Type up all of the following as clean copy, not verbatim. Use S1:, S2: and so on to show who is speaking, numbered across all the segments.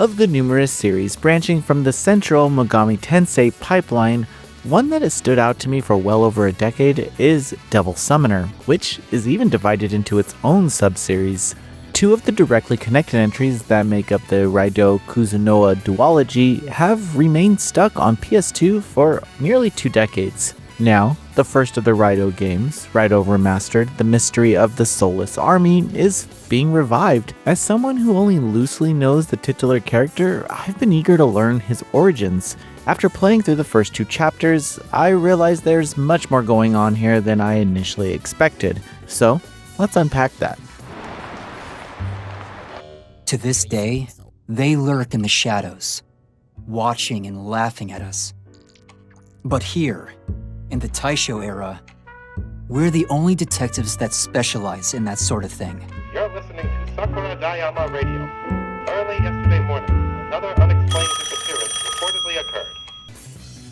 S1: Of the numerous series branching from the central Megami Tensei pipeline, one that has stood out to me for well over a decade is Devil Summoner, which is even divided into its own sub-series. Two of the directly connected entries that make up the Raidou Kuzunoa duology have remained stuck on PS2 for nearly 2 decades. Now, the first of the Raidou games, Raidou Remastered, The Mystery of the Soulless Army, is being revived. As someone who only loosely knows the titular character, I've been eager to learn his origins. After playing through the first 2 chapters, I realized there's much more going on here than I initially expected. So, let's unpack that.
S2: To this day, they lurk in the shadows, watching and laughing at us. But here, in the Taisho era, we're the only detectives that specialize in that sort of thing.
S3: You're listening to Sakura Dayama Radio. Early yesterday morning, another unexplained disappearance reportedly occurred.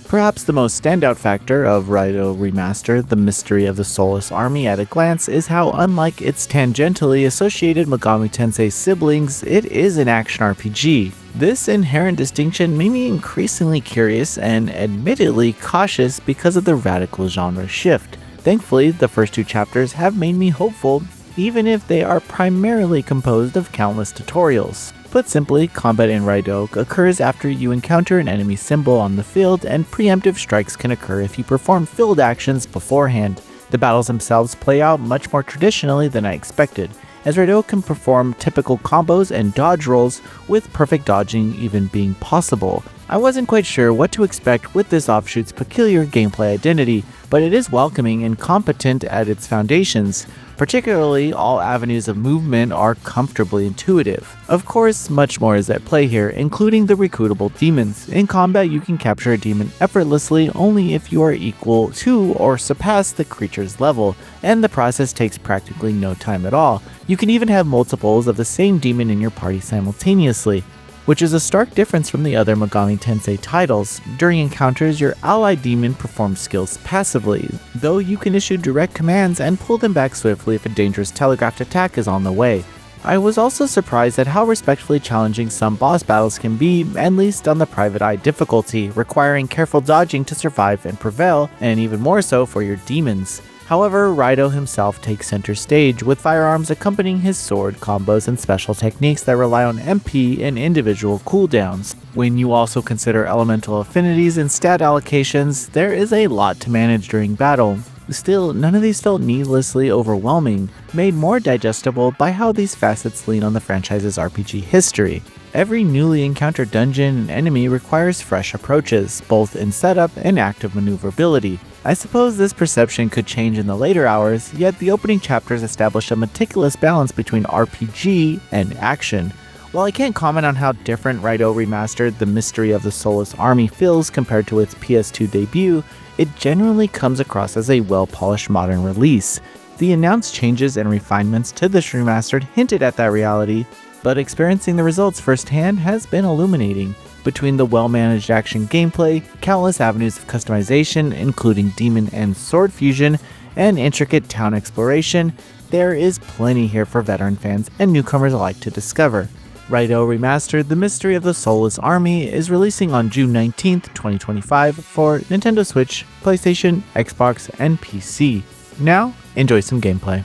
S1: Perhaps the most standout factor of Raidou Remastered, The Mystery of the Soulless Army at a glance is how, unlike its tangentially associated Megami Tensei siblings, it is an action RPG. This inherent distinction made me increasingly curious and admittedly cautious because of the radical genre shift. Thankfully, the first 2 chapters have made me hopeful, even if they are primarily composed of countless tutorials. Put simply, combat in Raidou occurs after you encounter an enemy symbol on the field, and preemptive strikes can occur if you perform field actions beforehand. The battles themselves play out much more traditionally than I expected, as Raidou can perform typical combos and dodge rolls, with perfect dodging even being possible. I wasn't quite sure what to expect with this offshoot's peculiar gameplay identity, but it is welcoming and competent at its foundations. Particularly, all avenues of movement are comfortably intuitive. Of course, much more is at play here, including the recruitable demons. In combat, you can capture a demon effortlessly only if you are equal to or surpass the creature's level, and the process takes practically no time at all. You can even have multiples of the same demon in your party simultaneously, which is a stark difference from the other Megami Tensei titles. During encounters, your allied demon performs skills passively, though you can issue direct commands and pull them back swiftly if a dangerous telegraphed attack is on the way. I was also surprised at how respectfully challenging some boss battles can be, at least on the private eye difficulty, requiring careful dodging to survive and prevail, and even more so for your demons. However, Raidou himself takes center stage, with firearms accompanying his sword combos and special techniques that rely on MP and individual cooldowns. When you also consider elemental affinities and stat allocations, there is a lot to manage during battle. Still, none of these felt needlessly overwhelming, made more digestible by how these facets lean on the franchise's RPG history. Every newly encountered dungeon and enemy requires fresh approaches, both in setup and active maneuverability. I suppose this perception could change in the later hours, yet the opening chapters establish a meticulous balance between RPG and action. While I can't comment on how different Raidou Remastered, The Mystery of the Soulless Army feels compared to its PS2 debut, it generally comes across as a well-polished modern release. The announced changes and refinements to this remastered hinted at that reality, but experiencing the results firsthand has been illuminating. Between the well-managed action gameplay, countless avenues of customization, including demon and sword fusion, and intricate town exploration, there is plenty here for veteran fans and newcomers alike to discover. Raidou Remastered, The Mystery of the Soulless Army is releasing on June 19th, 2025 for Nintendo Switch, PlayStation, Xbox, and PC. Now, enjoy some gameplay.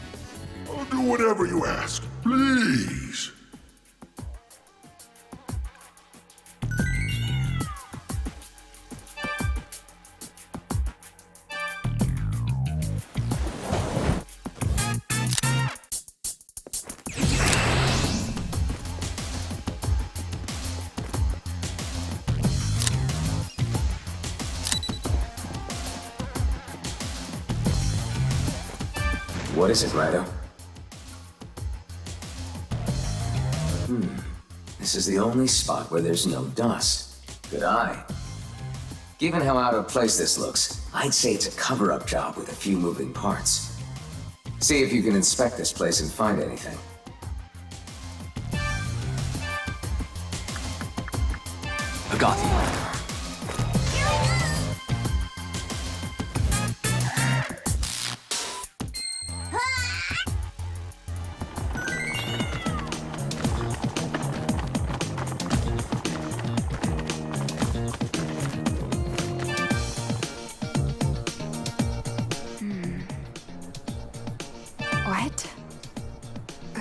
S4: I'll do whatever you ask, please.
S5: What is it, Raidou? This is the only spot where there's no dust. Good eye. Given how out of place this looks, I'd say it's a cover-up job with a few moving parts. See if you can inspect this place and find anything.
S2: I got you.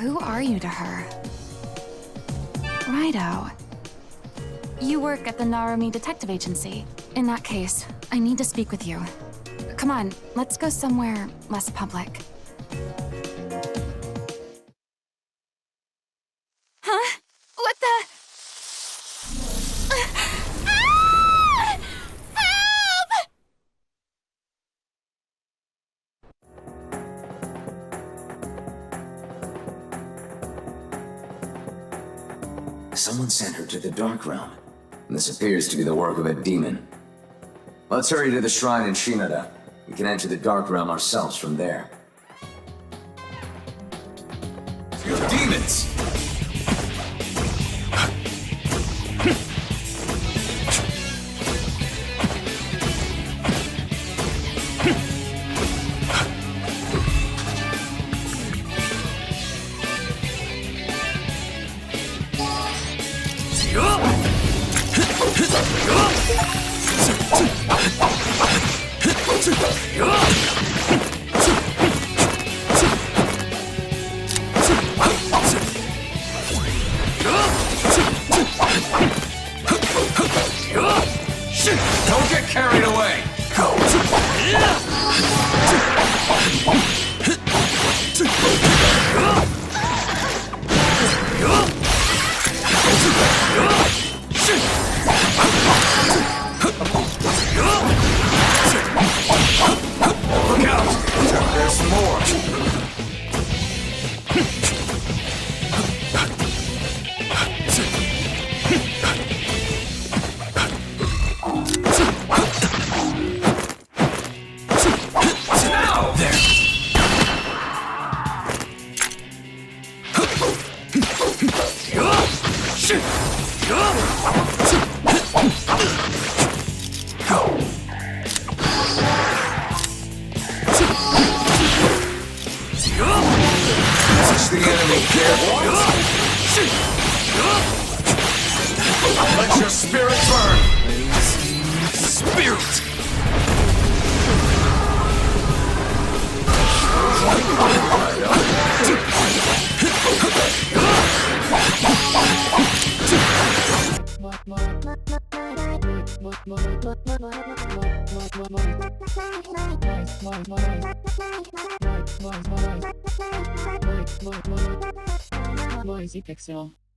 S6: Who are you to her? Raidou. You work at the Narumi Detective Agency. In that case, I need to speak with you. Come on, let's go somewhere less public. Huh? What the? Ah! Help!
S5: Someone sent her to the Dark Realm. This appears to be the work of a demon. Let's hurry to the shrine in Shinada. We can enter the Dark Realm ourselves from there. You demons! Don't get carried away! Look out! There's more! Touch the enemy, careful! Let your spirit burn! Spirit!
S7: Voice Pixel.